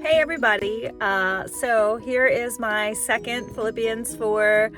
Hey everybody, so here is my second Philippians 4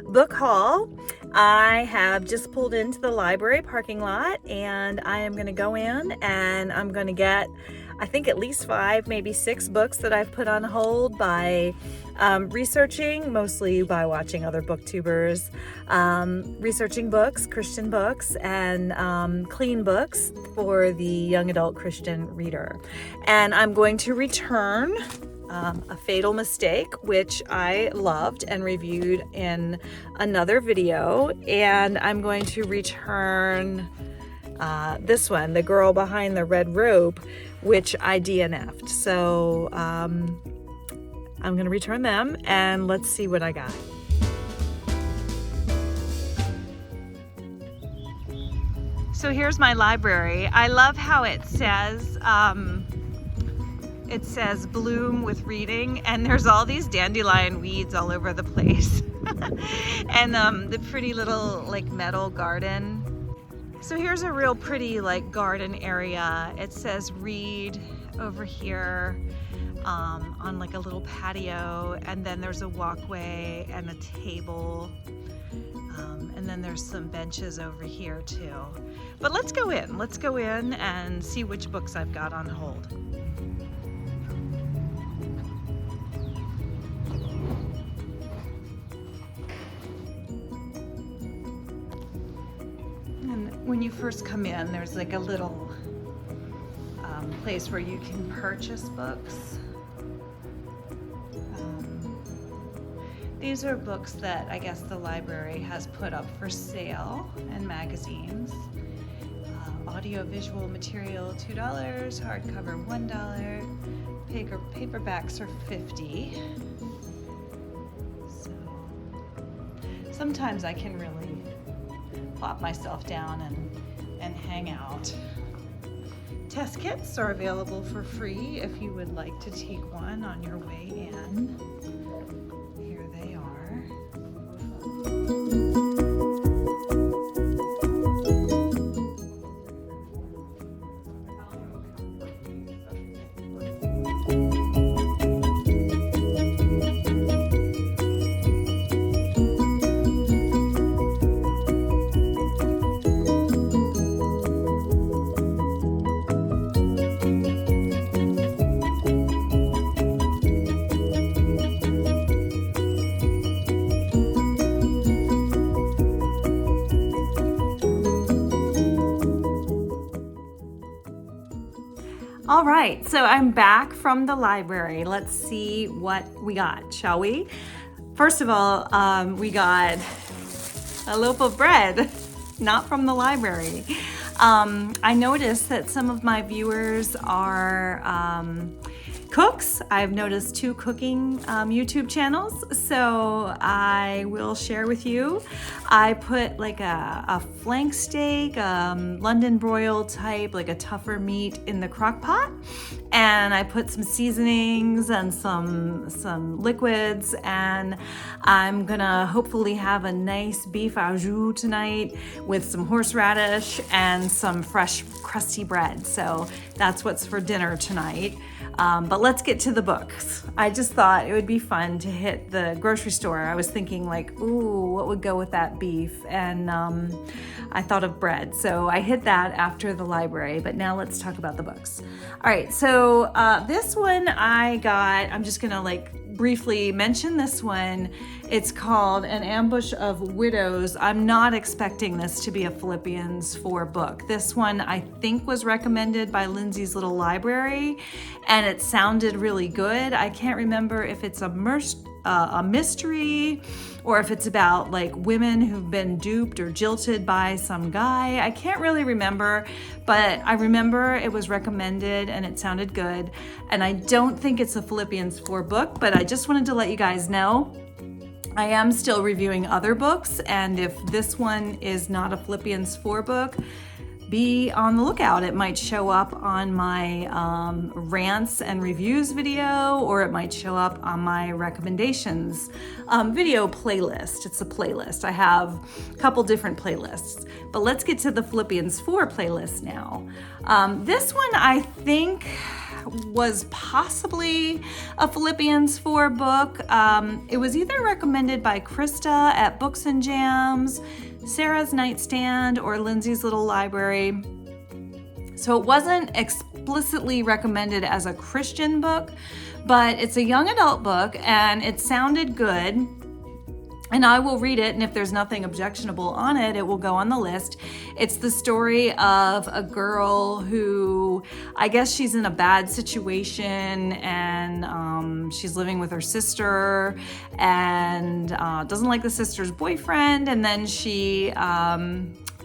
book haul. I have just pulled into the library parking lot and I am going to go in and I'm going to get, I think, at least 5, maybe 6 books that I've put on hold by researching, mostly by watching other booktubers, researching books, Christian books, and clean books for the young adult Christian reader. And I'm going to return A Fatal Mistake, which I loved and reviewed in another video, and I'm going to return this one, The Girl Behind the Red Robe, which I DNF'd. So I'm going to return them and let's see what I got. So here's my library. I love how it says bloom with reading, and there's all these dandelion weeds all over the place. And the pretty little like metal garden. So here's a real pretty like garden area. It says read over here on like a little patio, and then there's a walkway and a table, and then there's some benches over here too. But let's go in and see which books I've got on hold. And when you first come in, there's like a little place where you can purchase books. These are books that I guess the library has put up for sale, and magazines. Audio-visual material $2, hardcover $1, paperbacks are $50. So sometimes I can really plop myself down and hang out. Test kits are available for free if you would like to take one on your way in. Here they are. All right, so I'm back from the library. Let's see what we got, shall we? First of all, we got a loaf of bread, not from the library. I noticed that some of my viewers are cooks. I've noticed 2 cooking YouTube channels, so I will share with you. I put like a flank steak, London broil type, like a tougher meat in the crock pot, and I put some seasonings and some liquids, and I'm gonna hopefully have a nice beef au jus tonight with some horseradish and some fresh crusty bread. So that's what's for dinner tonight. But let's get to the books. I just thought it would be fun to hit the grocery store. I was thinking like, ooh, what would go with that beef? And I thought of bread. So I hit that after the library, but now let's talk about the books. All right, so this one I got, I'm just gonna like briefly mention this one. It's called An Ambush of Widows. I'm not expecting this to be a Philippians 4 book. This one I think was recommended by Lindsay's Little Library, and it sounded really good. I can't remember if it's a mystery or if it's about like women who've been duped or jilted by some guy. I can't really remember, but I remember it was recommended and it sounded good. And I don't think it's a Philippians 4 book, but I just wanted to let you guys know I am still reviewing other books, and if this one is not a Philippians 4 book, be on the lookout. It might show up on my rants and reviews video, or it might show up on my recommendations video playlist. It's a playlist. I have a couple different playlists, but let's get to the Philippians 4 playlist now. This one I think was possibly a Philippians 4 book. It was either recommended by Krista at Books and Jams, Sarah's Nightstand, or Lindsay's Little Library. So it wasn't explicitly recommended as a Christian book, but it's a young adult book and it sounded good. And I will read it, and if there's nothing objectionable on it, it will go on the list. It's the story of a girl who, I guess she's in a bad situation, and she's living with her sister, and doesn't like the sister's boyfriend, and then she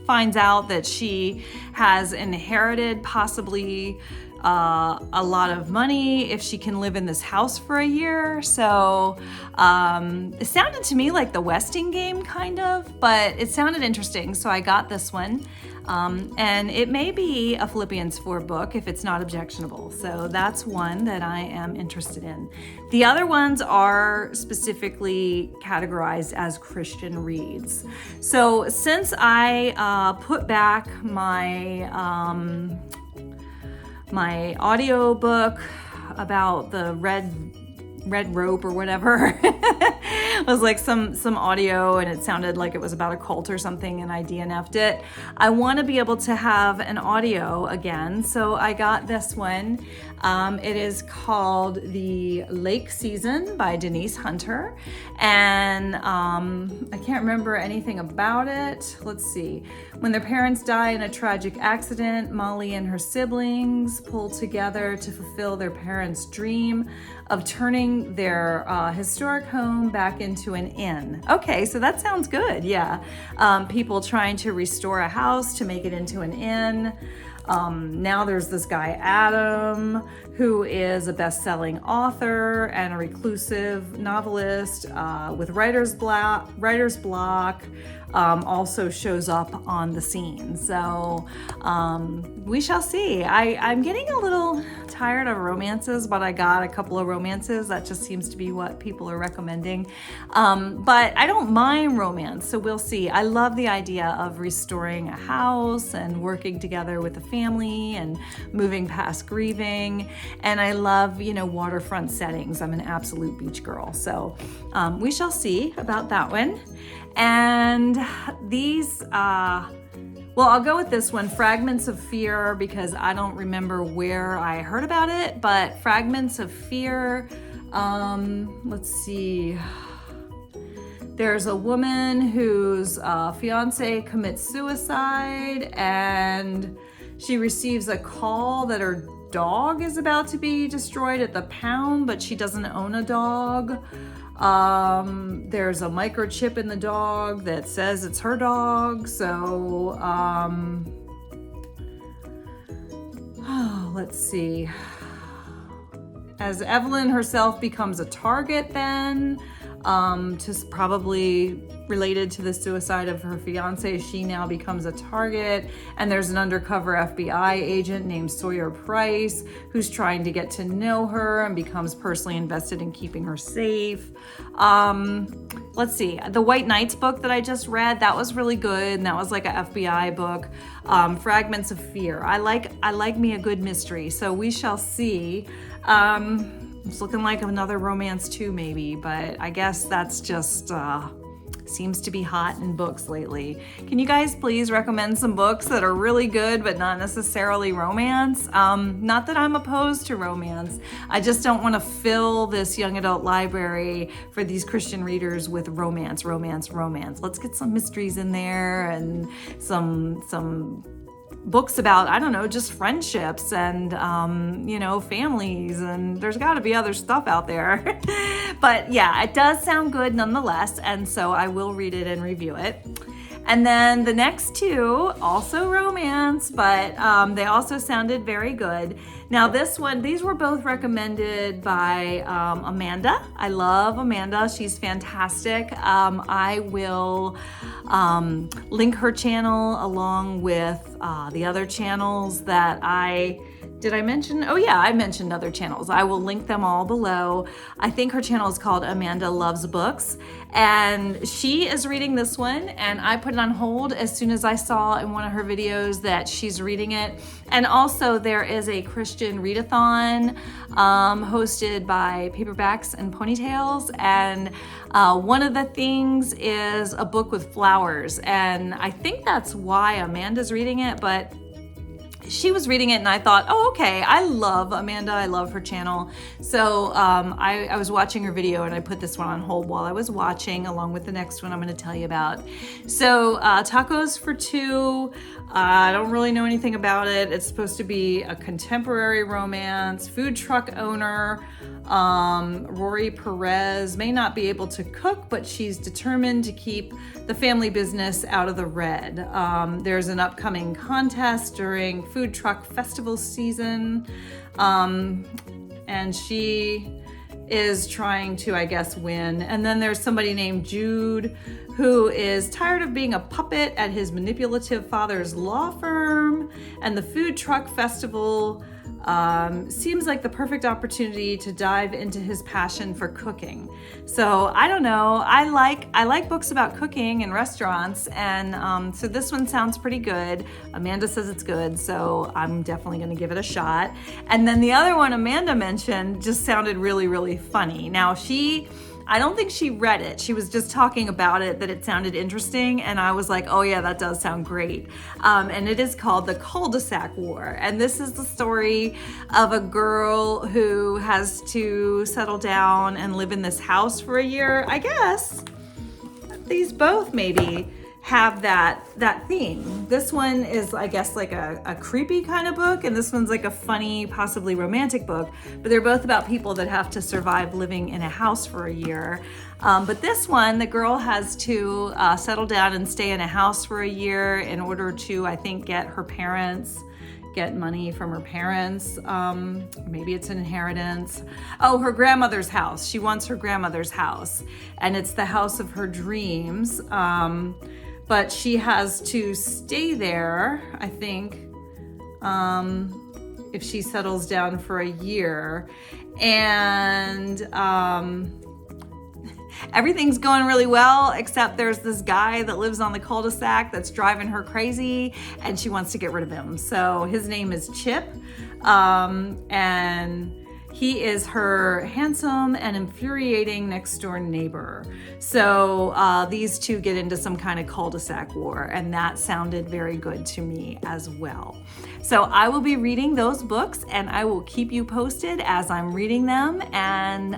finds out that she has inherited possibly a lot of money if she can live in this house for a year. So it sounded to me like the Westing game kind of, but it sounded interesting. So I got this one. And it may be a Philippians 4 book if it's not objectionable. So that's one that I am interested in. The other ones are specifically categorized as Christian reads. So since I put back my my audio book about the red rope or whatever. It was like some audio, and it sounded like it was about a cult or something, and I DNF'd it. I want to be able to have an audio again, so I got this one. It is called The Lake Season by Denise Hunter, and I can't remember anything about it. Let's see. When their parents die in a tragic accident, Molly and her siblings pull together to fulfill their parents' dream of turning their historic home back into an inn. Okay, so that sounds good, yeah. People trying to restore a house to make it into an inn. Now there's this guy, Adam, who is a best-selling author and a reclusive novelist with writer's block, also shows up on the scene. So we shall see. I'm getting a little tired of romances, but I got a couple of romances. That just seems to be what people are recommending. But I don't mind romance, so we'll see. I love the idea of restoring a house and working together with a family and moving past grieving. And I love, waterfront settings. I'm an absolute beach girl. So we shall see about that one. And these, I'll go with this one, Fragments of Fear, because I don't remember where I heard about it, but Fragments of Fear, let's see. There's a woman whose fiance commits suicide, and she receives a call that her dog is about to be destroyed at the pound, but she doesn't own a dog. There's a microchip in the dog that says it's her dog. So, let's see. As Evelyn herself becomes a target then, just probably related to the suicide of her fiance, she now becomes a target. And there's an undercover FBI agent named Sawyer Price who's trying to get to know her and becomes personally invested in keeping her safe. Let's see, the White Knights book that I just read, that was really good, and that was like a FBI book. Fragments of Fear. I like me a good mystery, so we shall see. It's looking like another romance too, maybe, but I guess that's just seems to be hot in books lately. Can you guys please recommend some books that are really good but not necessarily romance? Not that I'm opposed to romance. I just don't want to fill this young adult library for these Christian readers with romance. Let's get some mysteries in there and some books about, I don't know, just friendships and, families, and there's got to be other stuff out there. But yeah, it does sound good nonetheless, and so I will read it and review it. And then the next two, also romance, but they also sounded very good. Now these were both recommended by Amanda. I love Amanda, she's fantastic. I will link her channel along with the other channels that I did I mention? Oh yeah, I mentioned other channels. I will link them all below. I think her channel is called Amanda Loves Books, and she is reading this one, and I put it on hold as soon as I saw in one of her videos that she's reading it. And also there is a Christian readathon hosted by Paperbacks and Ponytails, and one of the things is a book with flowers, and I think that's why Amanda's reading it, but she was reading it and I thought, oh, okay, I love Amanda. I love her channel. So I was watching her video and I put this one on hold while I was watching, along with the next one I'm going to tell you about. So Tacos for Two. I don't really know anything about it. It's supposed to be a contemporary romance. Food truck owner Rory Perez may not be able to cook, but she's determined to keep the family business out of the red. There's an upcoming contest during food truck festival season, and she is trying to, I guess, win. And then there's somebody named Jude who is tired of being a puppet at his manipulative father's law firm, and the food truck festival seems like the perfect opportunity to dive into his passion for cooking. So I don't know, I like books about cooking and restaurants, and so this one sounds pretty good. Amanda says it's good, so I'm definitely going to give it a shot. And then the other one Amanda mentioned just sounded really, really funny. Now I don't think she read it. She was just talking about it, that it sounded interesting, and I was like, oh yeah, that does sound great. And it is called the Cul De Sac War. And this is the story of a girl who has to settle down and live in this house for a year. I guess these both maybe have that theme. This one is, I guess, like a creepy kind of book, and this one's like a funny, possibly romantic book, but they're both about people that have to survive living in a house for a year. But this one, the girl has to settle down and stay in a house for a year in order to, I think, get money from her parents. Maybe it's an inheritance. Oh, her grandmother's house. She wants her grandmother's house, and it's the house of her dreams. But she has to stay there, I think, if she settles down for a year. And everything's going really well, except there's this guy that lives on the cul-de-sac that's driving her crazy, and she wants to get rid of him. So his name is Chip, and he is her handsome and infuriating next door neighbor. So these two get into some kind of cul-de-sac war, and that sounded very good to me as well. So I will be reading those books, and I will keep you posted as I'm reading them. And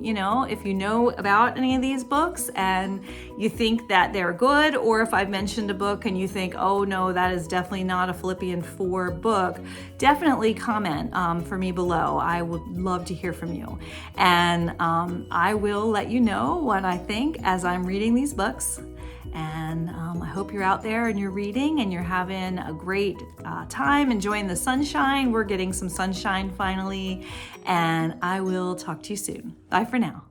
you know, if you know about any of these books and you think that they're good, or if I've mentioned a book and you think, oh no, that is definitely not a Phil.4 book, definitely comment for me below. I would love to hear from you. And I will let you know what I think as I'm reading these books. And I hope you're out there and you're reading and you're having a great time enjoying the sunshine. We're getting some sunshine finally, and I will talk to you soon. Bye for now.